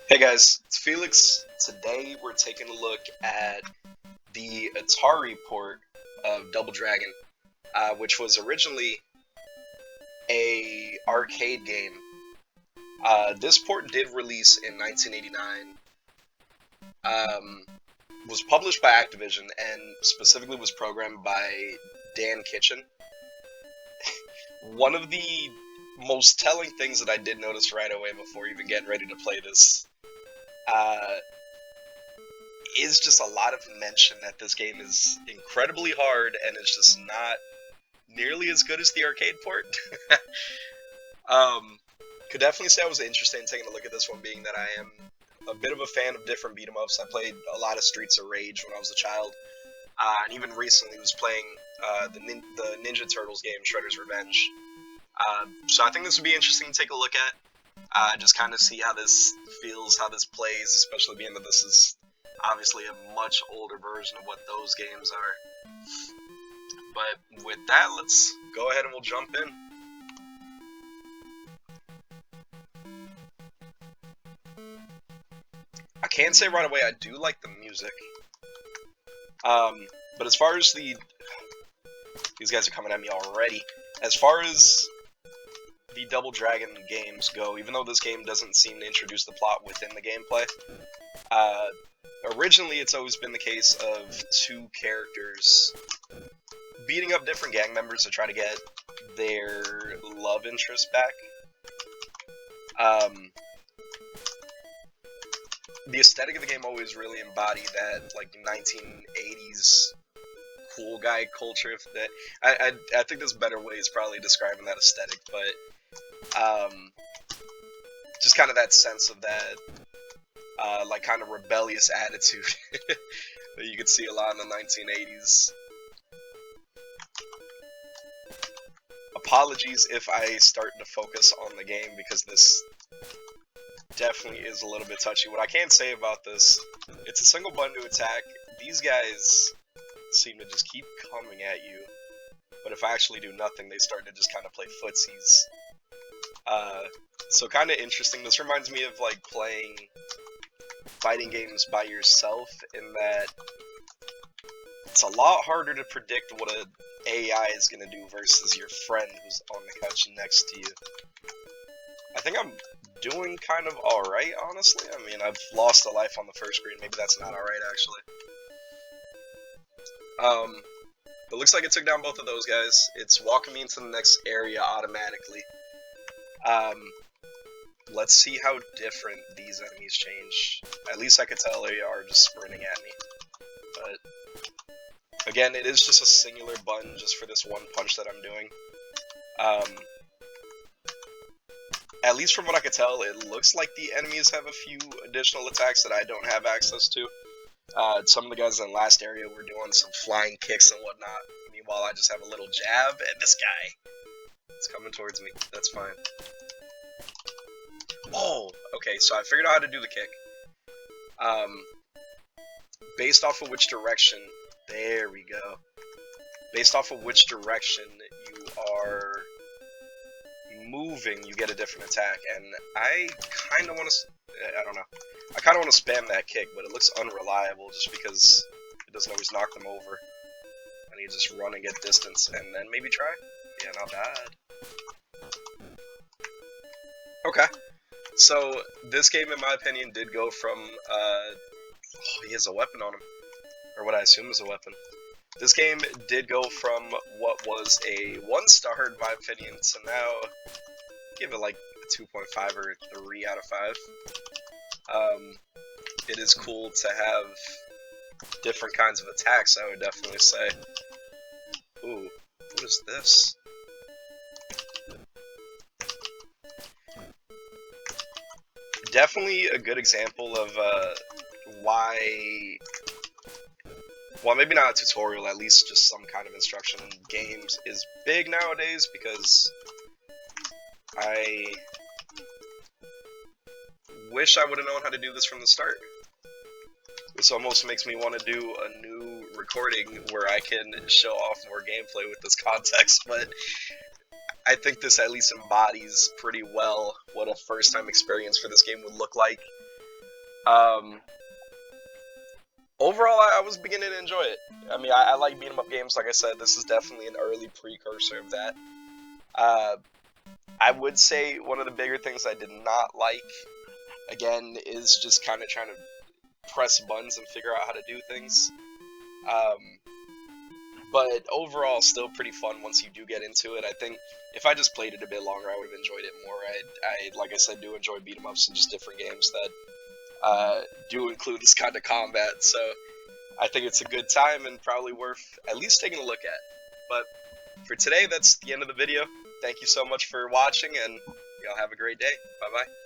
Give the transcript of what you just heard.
Hey guys, it's Felix. Today we're taking a look at the Atari port of Double Dragon, which was originally a arcade game. This port did release in 1989, um, was published by Activision, and specifically was programmed by Dan Kitchen. One of the most telling things that I did notice right away before even getting ready to play this uh, is just a lot of mention that this game is incredibly hard and it's just not nearly as good as the arcade port. um, could definitely say I was interested in taking a look at this one, being that I am a bit of a fan of different beat 'em ups. I played a lot of Streets of Rage when I was a child, and even recently was playing the Ninja Turtles game, Shredder's Revenge. So I think this would be interesting to take a look at. Just kind of see how this feels, how this plays, especially being that this is obviously a much older version of what those games are. But with that, let's go ahead and we'll jump in. I can say right away I do like the music. But as far as these guys are coming at me already. As far as the Double Dragon games go, even though this game doesn't seem to introduce the plot within the gameplay, uh, originally it's always been the case of two characters beating up different gang members to try to get their love interest back. Um, the aesthetic of the game always really embodied that like 1980s cool guy culture. If that, I think there's better ways probably describing that aesthetic, but just kind of that sense of that like kind of rebellious attitude that you could see a lot in the 1980s. Apologies if I start to focus on the game because this definitely is a little bit touchy. What I can say about this, it's a single button to attack. These guys seem to just keep coming at you, but if I actually do nothing, they start to just kind of play footsies. So kind of interesting. This reminds me of like playing fighting games by yourself in that it's a lot harder to predict what an AI is going to do versus your friend who's on the couch next to you. I think I'm doing kind of alright, honestly. I mean, I've lost a life on the first screen. Maybe that's not alright, actually. But looks like it took down both of those guys. It's walking me into the next area automatically. Um, let's see how different these enemies change. At least I could tell they are just sprinting at me. But again, it is just a singular button just for this one punch that I'm doing. At least from what I could tell, it looks like the enemies have a few additional attacks that I don't have access to. Some of the guys in the last area were doing some flying kicks and whatnot. Meanwhile, I just have a little jab, and this guy is coming towards me. That's fine. Oh, okay, so I figured out how to do the kick. Based off of which direction, there we go. Based off of which direction you are moving, you get a different attack, and I kind of want to, I don't know, I kind of want to spam that kick, but it looks unreliable just because it doesn't always knock them over. I need to just run and get distance, and then maybe try. Yeah, not bad. Okay, so this game, in my opinion, did go from, oh, he has a weapon on him, or what I assume is a weapon. This game did go from what was a 1-star, in my opinion, to now give it like a 2.5 or a 3 out of 5. It is cool to have different kinds of attacks, I would definitely say. Ooh, what is this? Definitely a good example of why, well, maybe not a tutorial, at least just some kind of instruction in games is big nowadays, because I wish I would have known how to do this from the start. This almost makes me want to do a new recording where I can show off more gameplay with this context, but I think this at least embodies pretty well what a first-time experience for this game would look like. Um, Overall, I was beginning to enjoy it. I mean, I like beat 'em up games. Like I said, this is definitely an early precursor of that. Uh, I would say one of the bigger things I did not like, again, is just kind of trying to press buttons and figure out how to do things. Um, but overall, still pretty fun once you do get into it. I think if I just played it a bit longer, I would have enjoyed it more. Like I said, do enjoy beat 'em ups and just different games that do include this kind of combat. So I think it's a good time and probably worth at least taking a look at. But for today, that's the end of the video. Thank you so much for watching, and y'all have a great day. Bye bye.